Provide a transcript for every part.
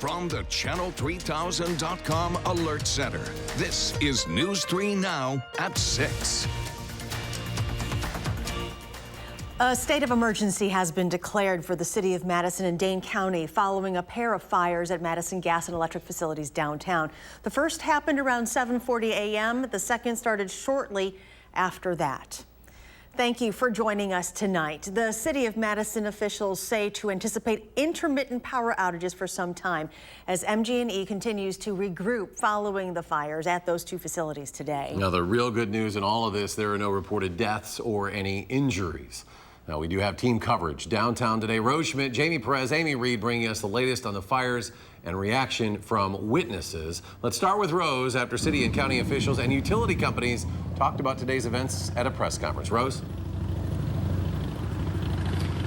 from the Channel3000.com Alert Center, this is News 3 Now at 6. A state of emergency has been declared for the city of Madison and Dane County following a pair of fires at Madison gas and electric facilities downtown. The first happened around 7:40 a.m. The second started shortly after that. Thank you for joining us tonight. The City of Madison officials say to anticipate intermittent power outages for some time as MG&E continues to regroup following the fires at those two facilities today. Now, the real good news in all of this, there are no reported deaths or any injuries. Now, we do have team coverage downtown today. Rose Schmidt, Jamie Perez, Amy Reed bringing us the latest on the fires and reaction from witnesses. Let's start with Rose after city and county officials and utility companies talked about today's events at a press conference. Rose?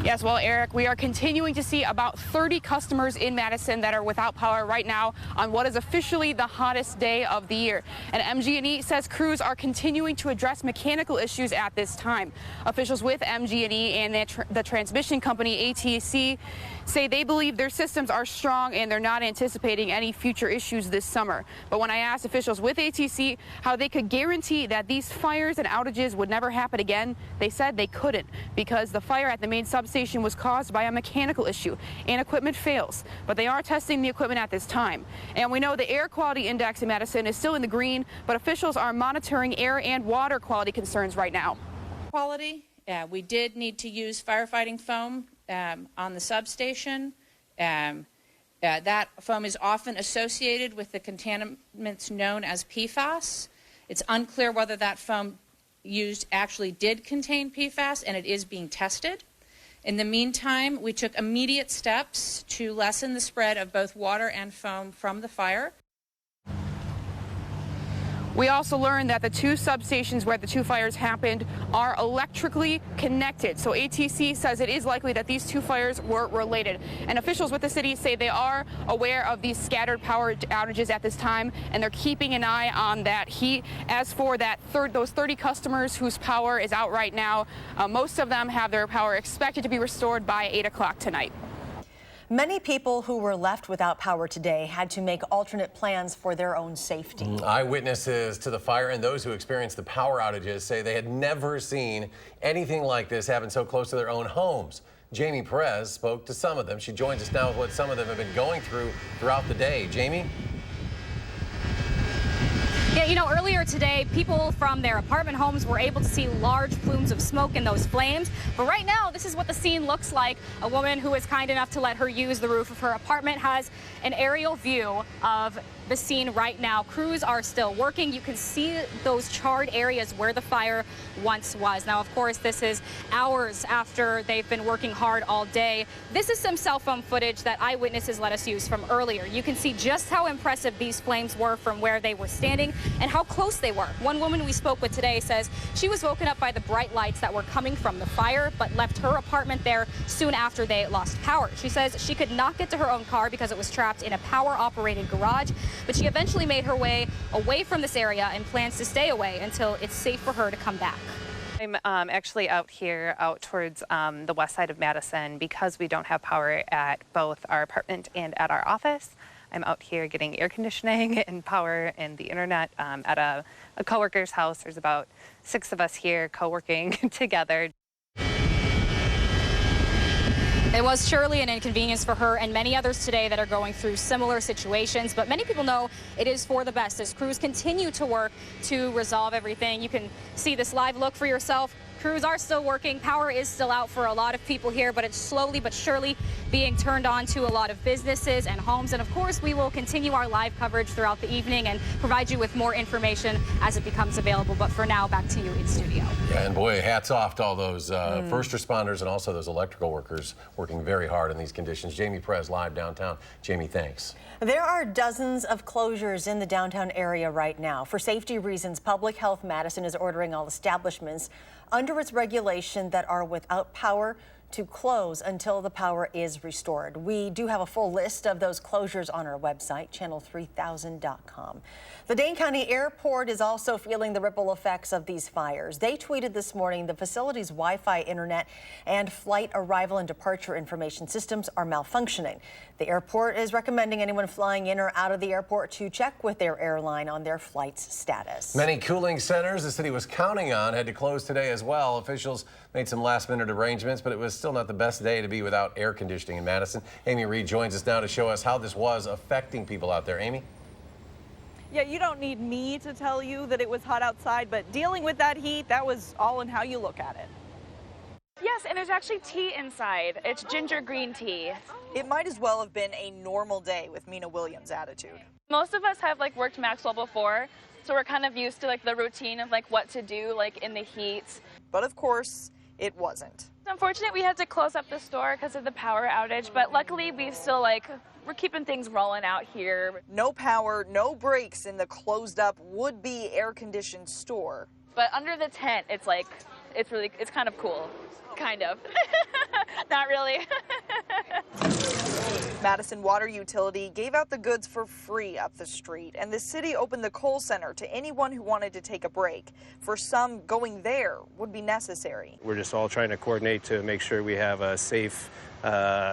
Yes, well, Eric, we are continuing to see about 30 customers in Madison that are without power right now on what is officially the hottest day of the year. And MG&E says crews are continuing to address mechanical issues at this time. Officials with MG&E and the transmission company ATC say they believe their systems are strong and they're not anticipating any future issues this summer. But when I asked officials with ATC how they could guarantee that these fires and outages would never happen again, they said they couldn't because the fire at the main substation was caused by a mechanical issue and equipment fails. But they are testing the equipment at this time. And we know the air quality index in Madison is still in the green, but officials are monitoring air and water quality concerns right now. Quality, we did need to use firefighting foam on the substation. That foam is often associated with the contaminants known as PFAS. It's unclear whether that foam used actually did contain PFAS, and it is being tested. In the meantime, we took immediate steps to lessen the spread of both water and foam from the fire. We also learned that the two substations where the two fires happened are electrically connected. So ATC says it is likely that these two fires were related. And officials with the city say they are aware of these scattered power outages at this time, and they're keeping an eye on that heat. As for those 30 customers whose power is out right now, most of them have their power expected to be restored by 8 o'clock tonight. Many people who were left without power today had to make alternate plans for their own safety. Eyewitnesses to the fire and those who experienced the power outages say they had never seen anything like this happen so close to their own homes. Jamie Perez spoke to some of them. She joins us now with what some of them have been going throughout the day. Jamie? Yeah, you know, earlier today, people from their apartment homes were able to see large plumes of smoke in those flames. But right now, this is what the scene looks like. A woman who was kind enough to let her use the roof of her apartment has an aerial view of the scene right now. Crews are still working. You can see those charred areas where the fire once was. Now, of course, this is hours after they've been working hard all day. This is some cell phone footage that eyewitnesses let us use from earlier. You can see just how impressive these flames were from where they were standing and how close they were. One woman we spoke with today says she was woken up by the bright lights that were coming from the fire, but left her apartment there soon after they lost power. She says she could not get to her own car because it was trapped in a power-operated garage, but she eventually made her way away from this area and plans to stay away until it's safe for her to come back. I'm actually out here, out towards the west side of Madison, because we don't have power at both our apartment and at our office. I'm out here getting air conditioning and power and the internet at a coworker's house. There's about 6 of us here co-working together. It was surely an inconvenience for her and many others today that are going through similar situations, but many people know it is for the best as crews continue to work to resolve everything. You can see this live look for yourself. Crews are still working. Power is still out for a lot of people here, but it's slowly but surely being turned on to a lot of businesses and homes. And of course, we will continue our live coverage throughout the evening and provide you with more information as it becomes available. But for now, back to you in studio. Yeah, and boy, hats off to all those first responders and also those electrical workers working very hard in these conditions. Jamie Perez live downtown. Jamie, thanks. There are dozens of closures in the downtown area right now. For safety reasons, Public Health Madison is ordering all establishments under its regulation that are without power to close until the power is restored. We do have a full list of those closures on our website, channel3000.com. The Dane County Airport is also feeling the ripple effects of these fires. They tweeted this morning the facility's Wi-Fi, internet, and flight arrival and departure information systems are malfunctioning. The airport is recommending anyone flying in or out of the airport to check with their airline on their flight's status. Many cooling centers the city was counting on had to close today as well. Officials made some last-minute arrangements, but it was still not the best day to be without air conditioning in Madison. Amy Reed joins us now to show us how this was affecting people out there. Amy? Yeah, you don't need me to tell you that it was hot outside, but dealing with that heat, that was all in how you look at it. Yes, and there's actually tea inside. It's ginger green tea. It might as well have been a normal day with Mina Williams' attitude. Most of us have worked Maxwell before, so we're kind of used to the routine of what to do in the heat. But of course, it wasn't. It's unfortunate we had to close up the store because of the power outage, but luckily we've still we're keeping things rolling out here. No power, no breaks in the closed up would-be air-conditioned store. But under the tent, it's it's kind of cool. Kind of. Not really. Madison Water Utility gave out the goods for free up the street, and the city opened the Kohl Center to anyone who wanted to take a break. For some, going there would be necessary. We're just all trying to coordinate to make sure we have a safe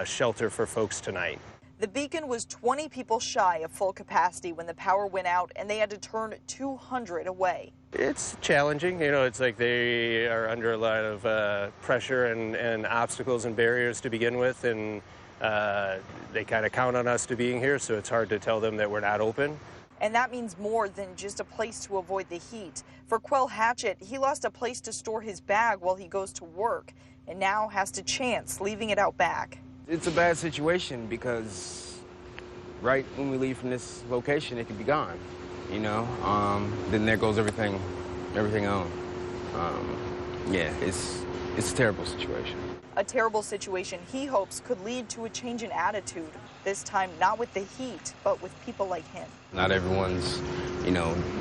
shelter for folks tonight. The Beacon was 20 people shy of full capacity when the power went out, and they had to turn 200 away. It's challenging. It's like they are under a lot of pressure and obstacles and barriers to begin with, and they kind of count on us to being here, so it's hard to tell them that we're not open. And that means more than just a place to avoid the heat. For Quell Hatchett, he lost a place to store his bag while he goes to work, and now has to chance leaving it out back. It's a bad situation because right when we leave from this location, it could be gone, then there goes everything on. Yeah, it's a terrible situation. A terrible situation he hopes could lead to a change in attitude, this time not with the heat, but with people like him. Not everyone's,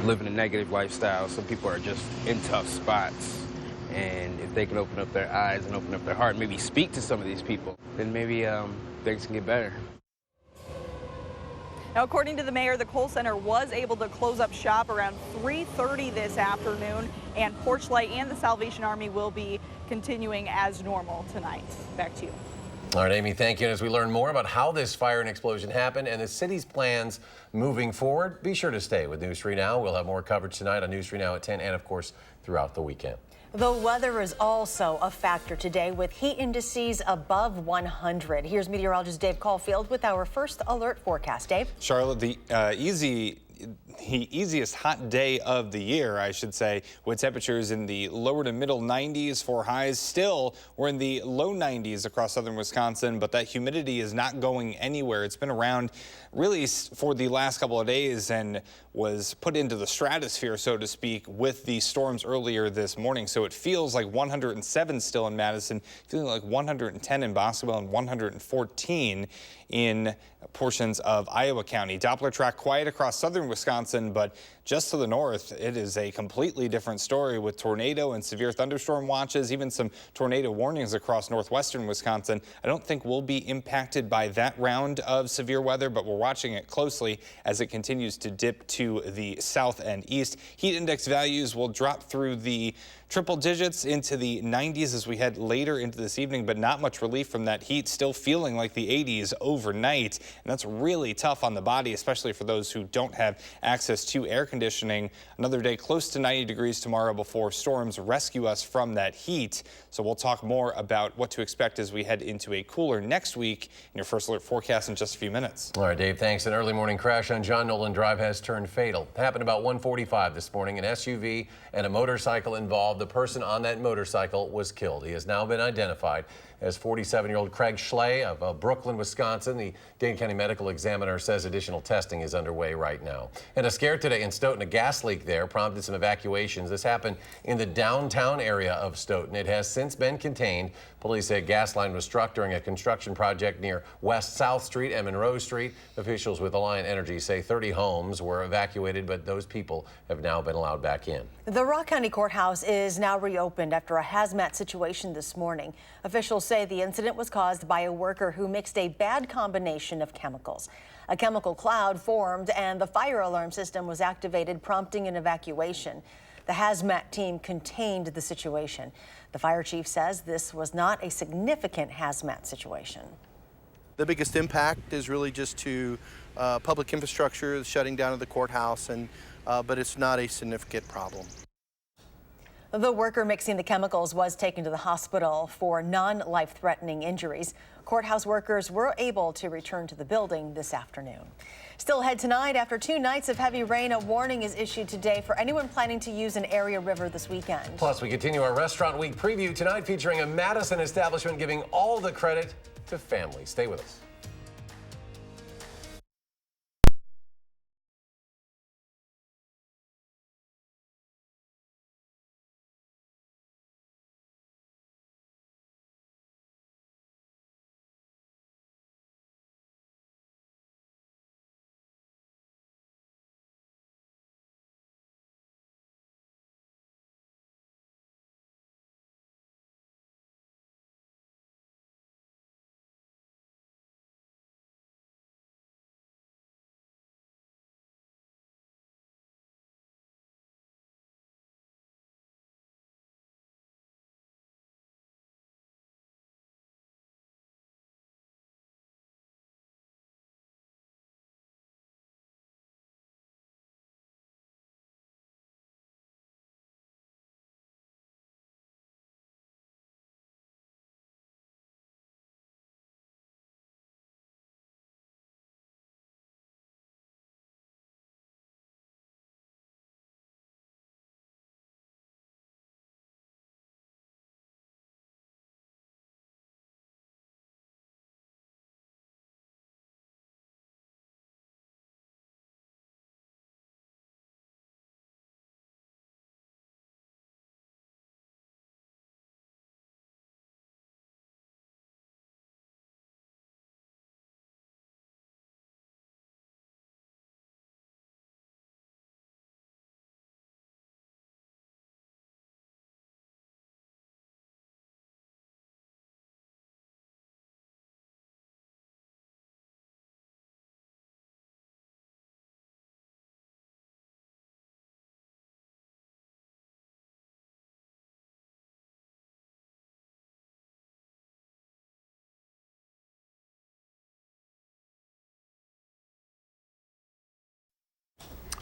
living a negative lifestyle. Some people are just in tough spots. And if they can open up their eyes and open up their heart, maybe speak to some of these people, then maybe things can get better. Now, according to the mayor, the Kohl Center was able to close up shop around 3:30 this afternoon, and Porchlight and the Salvation Army will be continuing as normal tonight. Back to you. All right, Amy, thank you. And as we learn more about how this fire and explosion happened and the city's plans moving forward, be sure to stay with News 3 Now. We'll have more coverage tonight on News 3 Now at 10 and, of course, throughout the weekend. The weather is also a factor today with heat indices above 100. Here's meteorologist Dave Caulfield with our first alert forecast. Dave? Charlotte, the easiest hot day of the year, I should say, with temperatures in the lower to middle 90s for highs. Still, we're in the low 90s across southern Wisconsin, but that humidity is not going anywhere. It's been around really for the last couple of days and was put into the stratosphere, so to speak, with the storms earlier this morning. So it feels like 107 still in Madison, feeling like 110 in Boswell and 114 in portions of Iowa County. Doppler track quiet across southern Wisconsin, but just to the north, it is a completely different story with tornado and severe thunderstorm watches, even some tornado warnings across northwestern Wisconsin. I don't think we'll be impacted by that round of severe weather, but we're watching it closely as it continues to dip to the south and east. Heat index values will drop through the triple digits into the 90s as we head later into this evening, but not much relief from that heat. Still feeling like the 80s overnight, and that's really tough on the body, especially for those who don't have access to air conditioning. Another day close to 90 degrees tomorrow before storms rescue us from that heat. So we'll talk more about what to expect as we head into a cooler next week in your first alert forecast in just a few minutes. All right, Dave, thanks. An early morning crash on John Nolan Drive has turned fatal. It happened about 1:45 this morning. An SUV and a motorcycle involved. The person on that motorcycle was killed. He has now been identified as 47-year-old Craig Schley of Brooklyn, Wisconsin. The Dane County Medical Examiner says additional testing is underway right now. And a scare today in Stoughton. A gas leak there prompted some evacuations. This happened in the downtown area of Stoughton. It has since been contained. Police say a gas line was struck during a construction project near West South Street and Monroe Street. Officials with Alliant Energy say 30 homes were evacuated, but those people have now been allowed back in. The Rock County Courthouse is now reopened after a hazmat situation this morning. Officials say the incident was caused by a worker who mixed a bad combination of chemicals. A chemical cloud formed and the fire alarm system was activated, prompting an evacuation. The hazmat team contained the situation. The fire chief says this was not a significant hazmat situation. The biggest impact is really just to public infrastructure, the shutting down of the courthouse, but it's not a significant problem. The worker mixing the chemicals was taken to the hospital for non-life-threatening injuries. Courthouse workers were able to return to the building this afternoon. Still ahead tonight, after 2 nights of heavy rain, a warning is issued today for anyone planning to use an area river this weekend. Plus, we continue our Restaurant Week preview tonight, featuring a Madison establishment giving all the credit to families. Stay with us.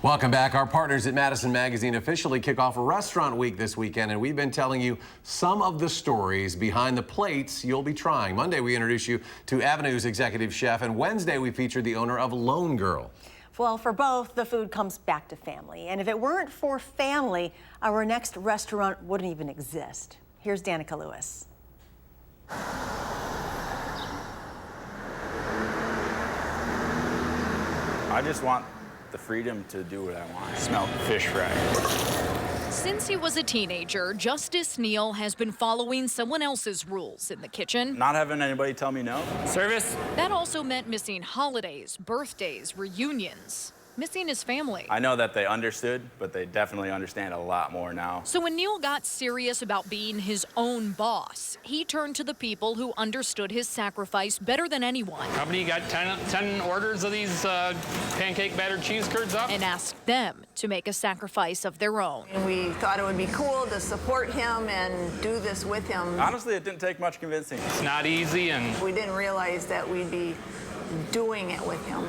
Welcome back. Our partners at Madison Magazine officially kick off Restaurant Week this weekend, and we've been telling you some of the stories behind the plates you'll be trying. Monday, we introduce you to Avenue's executive chef, and Wednesday, we featured the owner of Lone Girl. Well, for both, the food comes back to family. And if it weren't for family, our next restaurant wouldn't even exist. Here's Danica Lewis. I just want the freedom to do what I want. Smell fish fry. Since he was a teenager, Justice Neal has been following someone else's rules in the kitchen. Not having anybody tell me no. Service. That also meant missing holidays, birthdays, reunions. Missing his family. I know that they understood, but they definitely understand a lot more now. So when Neal got serious about being his own boss, he turned to the people who understood his sacrifice better than anyone. How many you got? 10 orders of these pancake battered cheese curds up? And asked them to make a sacrifice of their own. And we thought it would be cool to support him and do this with him. Honestly, it didn't take much convincing. It's not easy, and we didn't realize that we'd be doing it with him,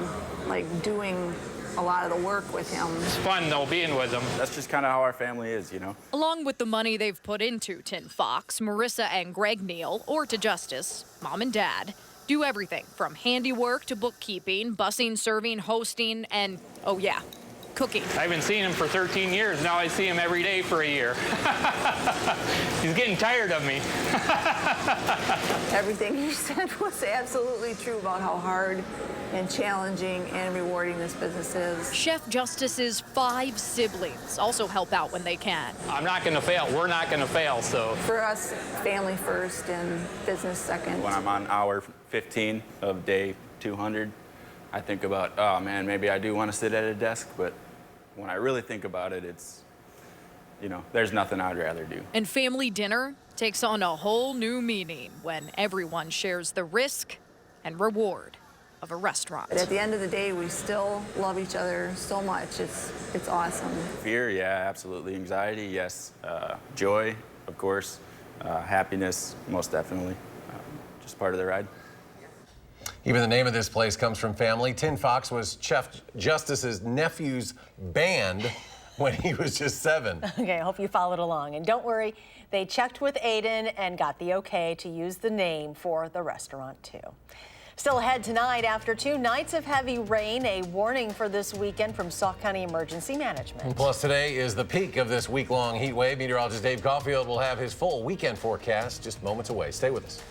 like doing a lot of the work with him. It's fun, though, being with him. That's just kind of how our family is, you know. Along with the money they've put into Tin Fox, Marissa and Greg Neal, or to Justice, Mom and Dad, do everything from handiwork to bookkeeping, busing, serving, hosting, and, oh yeah, cooking. I've been seeing him for 13 years. Now I see him every day for a year. He's getting tired of me. Everything you said was absolutely true about how hard and challenging and rewarding this business is. Chef Justice's 5 siblings also help out when they can. I'm not going to fail. We're not going to fail. So for us, family first and business second. When I'm on hour 15 of day 200, I think about, oh man, maybe I do want to sit at a desk, but when I really think about it, it's, you know, there's nothing I'd rather do. And family dinner takes on a whole new meaning when everyone shares the risk and reward of a restaurant. But at the end of the day, we still love each other so much. It's awesome. Fear, yeah, absolutely. Anxiety, yes. Joy, of course. Happiness, most definitely. Just part of the ride. Even the name of this place comes from family. Tin Fox was Chef Justice's nephew's band when he was just 7. Okay, I hope you followed along. And don't worry, they checked with Aiden and got the okay to use the name for the restaurant, too. Still ahead tonight, after 2 nights of heavy rain, a warning for this weekend from Sauk County Emergency Management. And plus, today is the peak of this week-long heat wave. Meteorologist Dave Caulfield will have his full weekend forecast just moments away. Stay with us.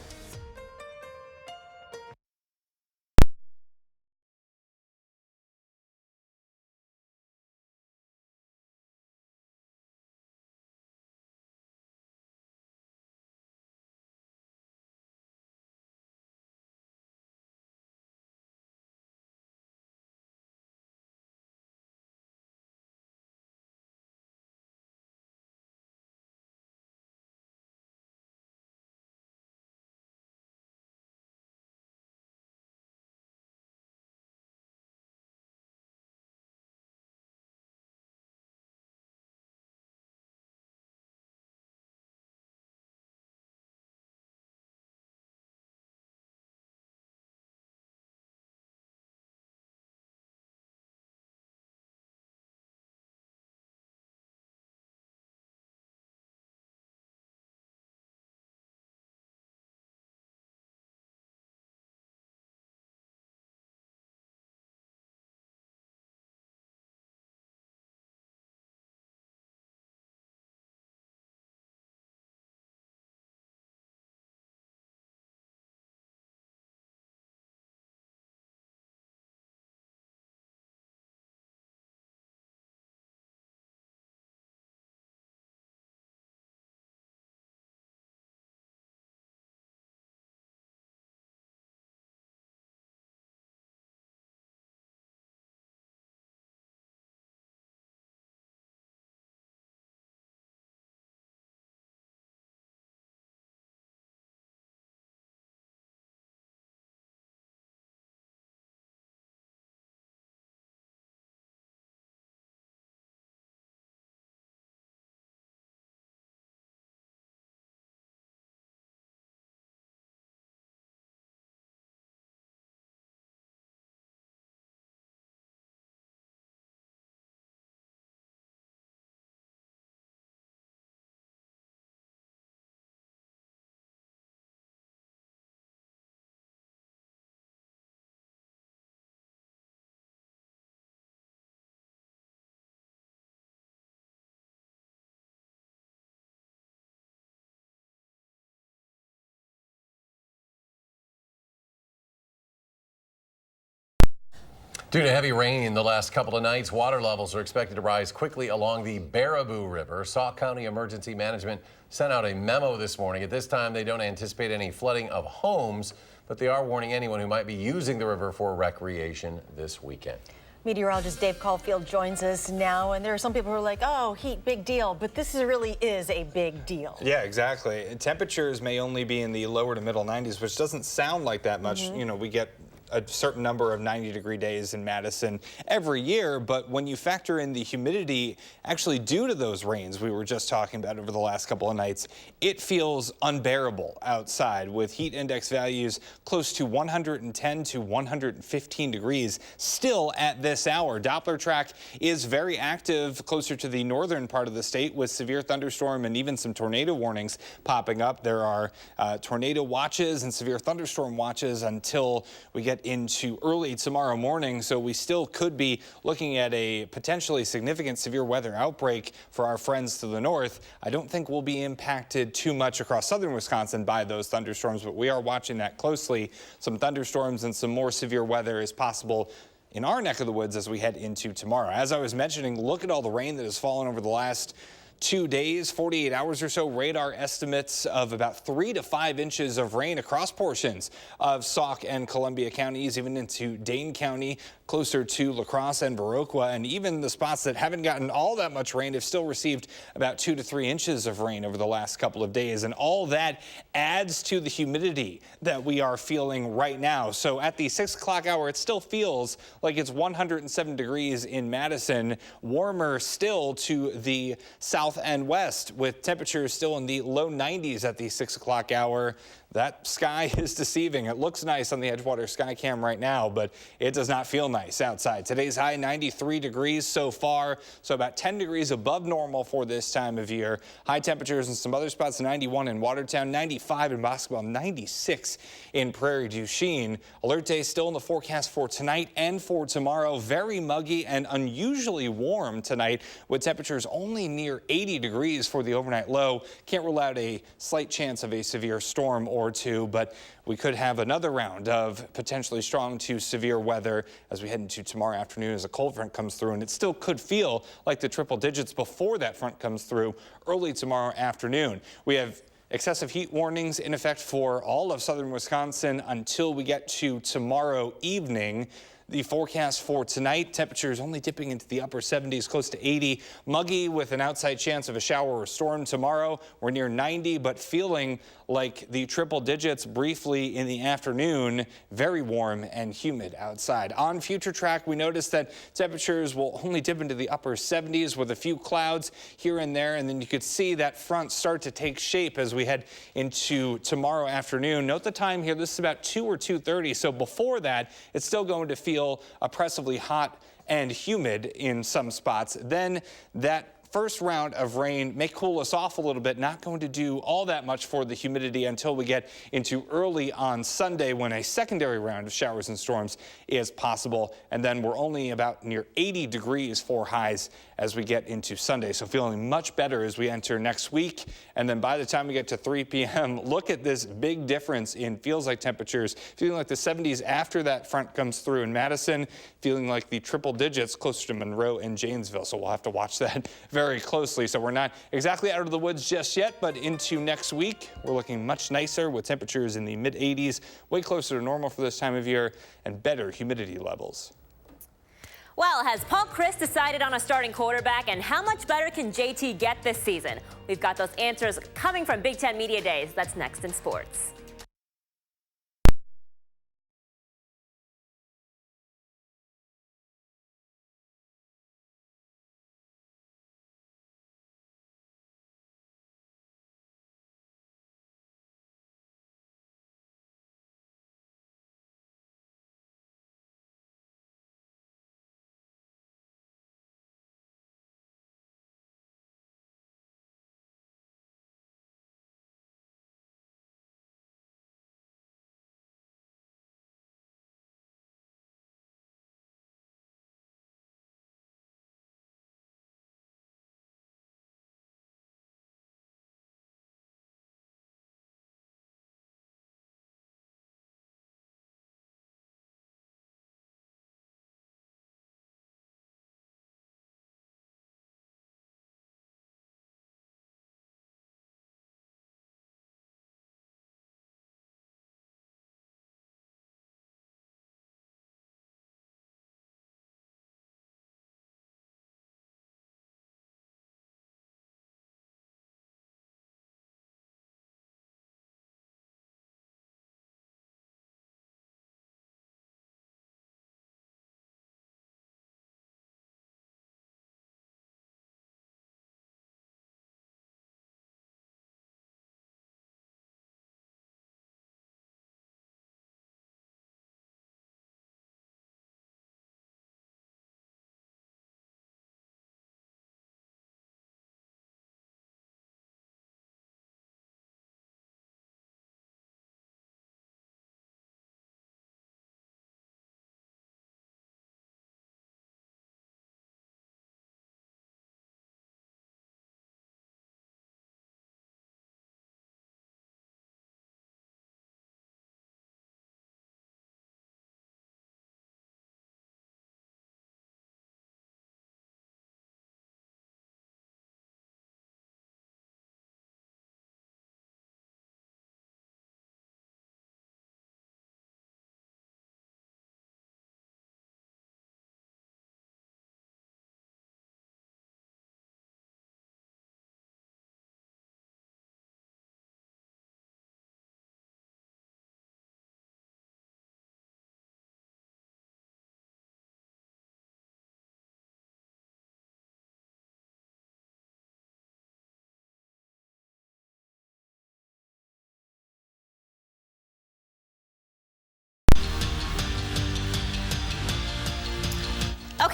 Due to heavy rain in the last couple of nights, water levels are expected to rise quickly along the Baraboo River. Sauk County Emergency Management sent out a memo this morning. At this time, they don't anticipate any flooding of homes, but they are warning anyone who might be using the river for recreation this weekend. Meteorologist Dave Caulfield joins us now, and there are some people who are like, oh, heat, big deal, but this really is a big deal. Yeah, exactly. Temperatures may only be in the lower to middle 90s, which doesn't sound like that much. You know, we get a certain number of 90-degree days in Madison every year, but when you factor in the humidity actually due to those rains we were just talking about over the last couple of nights, it feels unbearable outside with heat index values close to 110 to 115 degrees still at this hour. Doppler track is very active closer to the northern part of the state with severe thunderstorm and even some tornado warnings popping up. There are tornado watches and severe thunderstorm watches until we get into early tomorrow morning. So we still could be looking at a potentially significant severe weather outbreak for our friends to the north. I don't think we'll be impacted too much across southern Wisconsin by those thunderstorms, but we are watching that closely. Some thunderstorms and some more severe weather is possible in our neck of the woods as we head into tomorrow. As I was mentioning, look at all the rain that has fallen over the last 2 days, 48 hours or so. Radar estimates of about 3 to 5 inches of rain across portions of Sauk and Columbia counties, even into Dane County, closer to La Crosse and Viroqua, and even the spots that haven't gotten all that much rain have still received about 2 to 3 inches of rain over the last couple of days. And all that adds to the humidity that we are feeling right now. So at the 6 o'clock hour, it still feels like it's 107 degrees in Madison, warmer still to the south and west, with temperatures still in the low 90s at the 6 o'clock hour. That sky is deceiving. It looks nice on the Edgewater sky cam right now, but it does not feel nice outside. Today's high 93 degrees so far, so about 10 degrees above normal for this time of year. High temperatures in some other spots, 91 in Watertown, 95 in Boscobel, 96 in Prairie du Chien. Alert day still in the forecast for tonight and for tomorrow. Very muggy and unusually warm tonight, with temperatures only near 80 degrees for the overnight low. Can't rule out a slight chance of a severe storm or two, but we could have another round of potentially strong to severe weather as we head into tomorrow afternoon as a cold front comes through, and it still could feel like the triple digits before that front comes through early tomorrow afternoon. We have excessive heat warnings in effect for all of southern Wisconsin until we get to tomorrow evening. The forecast for tonight, temperatures only dipping into the upper 70s, close to 80. Muggy with an outside chance of a shower or storm tomorrow. We're near 90, but feeling like the triple digits briefly in the afternoon. Very warm and humid outside. On future track, we noticed that temperatures will only dip into the upper 70s with a few clouds here and there, and then you could see that front start to take shape as we head into tomorrow afternoon. Note the time here. This is about 2 or 2:30, so before that, it's still going to feel oppressively hot and humid in some spots. Then that first round of rain may cool us off a little bit, not going to do all that much for the humidity until we get into early on Sunday, when a secondary round of showers and storms is possible. And then we're only about near 80 degrees for highs as we get into Sunday. So feeling much better as we enter next week. And then by the time we get to 3 p.m., look at this big difference in feels like temperatures. Feeling like the 70s after that front comes through in Madison, feeling like the triple digits closer to Monroe and Janesville. So we'll have to watch that very closely. So we're not exactly out of the woods just yet, but into next week, we're looking much nicer with temperatures in the mid 80s, way closer to normal for this time of year, and better humidity levels. Well, has Paul Chryst decided on a starting quarterback, and how much better can JT get this season? We've got those answers coming from Big Ten Media Days. That's next in sports.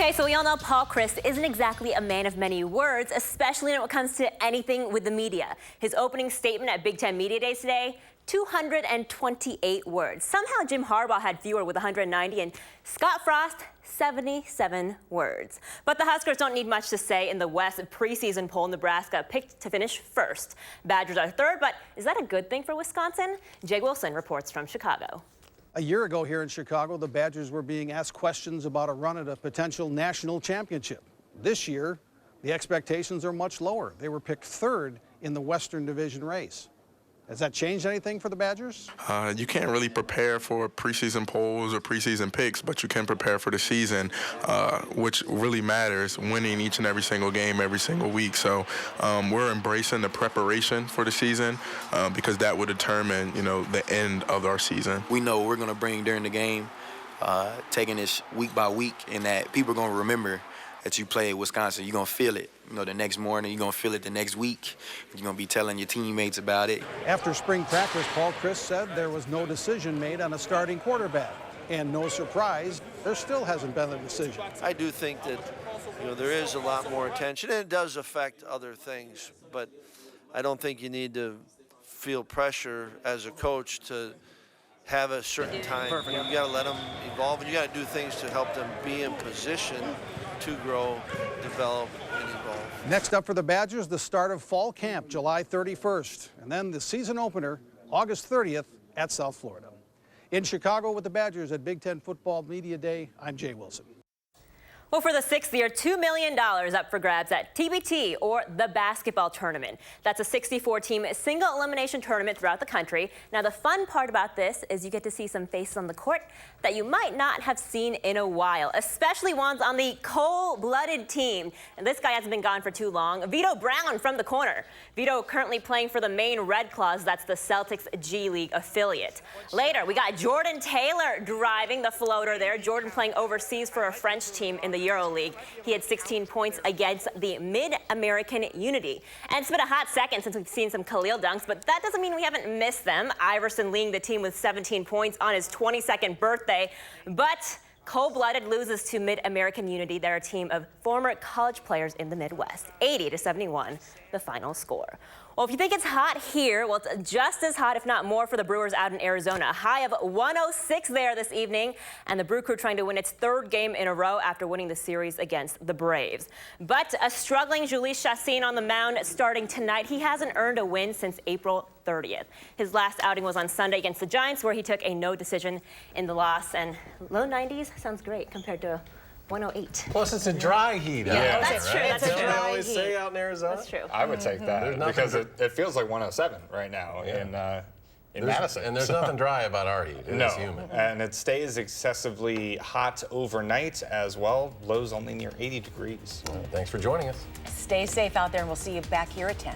Okay, so we all know Paul Chryst isn't exactly a man of many words, especially when it comes to anything with the media. His opening statement at Big Ten Media Days today, 228 words. Somehow Jim Harbaugh had fewer with 190 and Scott Frost, 77 words. But the Huskers don't need much to say in the West preseason poll. Nebraska picked to finish first. Badgers are third, but is that a good thing for Wisconsin? Jay Wilson reports from Chicago. A year ago here in Chicago, the Badgers were being asked questions about a run at a potential national championship. This year, the expectations are much lower. They were picked third in the Western Division race. Has that changed anything for the Badgers? You can't really prepare for preseason polls or preseason picks, but you can prepare for the season, which really matters, winning each and every single game every single week. So we're embracing the preparation for the season because that will determine, the end of our season. We know we're going to bring during the game, taking this week by week, and that people are going to remember that you play at Wisconsin. You're going to feel it. The next morning, you're going to feel it the next week. You're going to be telling your teammates about it. After spring practice, Paul Chryst said there was no decision made on a starting quarterback. And no surprise, there still hasn't been a decision. I do think that, there is a lot more attention, and it does affect other things. But I don't think you need to feel pressure as a coach to have a certain time. You got to let them evolve, and you got to do things to help them be in position to grow, develop, and evolve. Next up for the Badgers, the start of fall camp, July 31st. And then the season opener, August 30th at South Florida. In Chicago with the Badgers at Big Ten Football Media Day, I'm Jay Wilson. Well, for the sixth year, $2 million up for grabs at TBT, or the basketball tournament. That's a 64-team single elimination tournament throughout the country. Now, the fun part about this is you get to see some faces on the court that you might not have seen in a while, especially ones on the cold-blooded team. And this guy hasn't been gone for too long. Vito Brown from the corner. Vito currently playing for the Maine Red Claws. That's the Celtics G League affiliate. Later, we got Jordan Taylor driving the floater there. Jordan playing overseas for a French team in the EuroLeague. He had 16 points against the Mid-American Unity. And it's been a hot second since we've seen some Khalil dunks, but that doesn't mean we haven't missed them. Iverson leading the team with 17 points on his 22nd birthday. But cold-blooded loses to Mid-American Unity. They're a team of former college players in the Midwest. 80-71, the final score. Well, if you think it's hot here, well, it's just as hot, if not more, for the Brewers out in Arizona. A high of 106 there this evening, and the Brew Crew trying to win its third game in a row after winning the series against the Braves. But a struggling Jhoulys Chacin on the mound starting tonight. He hasn't earned a win since April 30th. His last outing was on Sunday against the Giants, where he took a no decision in the loss. And low 90s sounds great compared to 108. Plus, it's a dry heat. Yeah, that's true. Right? That's a dry they always heat. say out in Arizona. That's true. I would take that because it feels like 107 right now in Madison. And there's nothing dry about our heat. It is humid. And it stays excessively hot overnight as well. Lows only near 80 degrees. Well, thanks for joining us. Stay safe out there, and we'll see you back here at 10.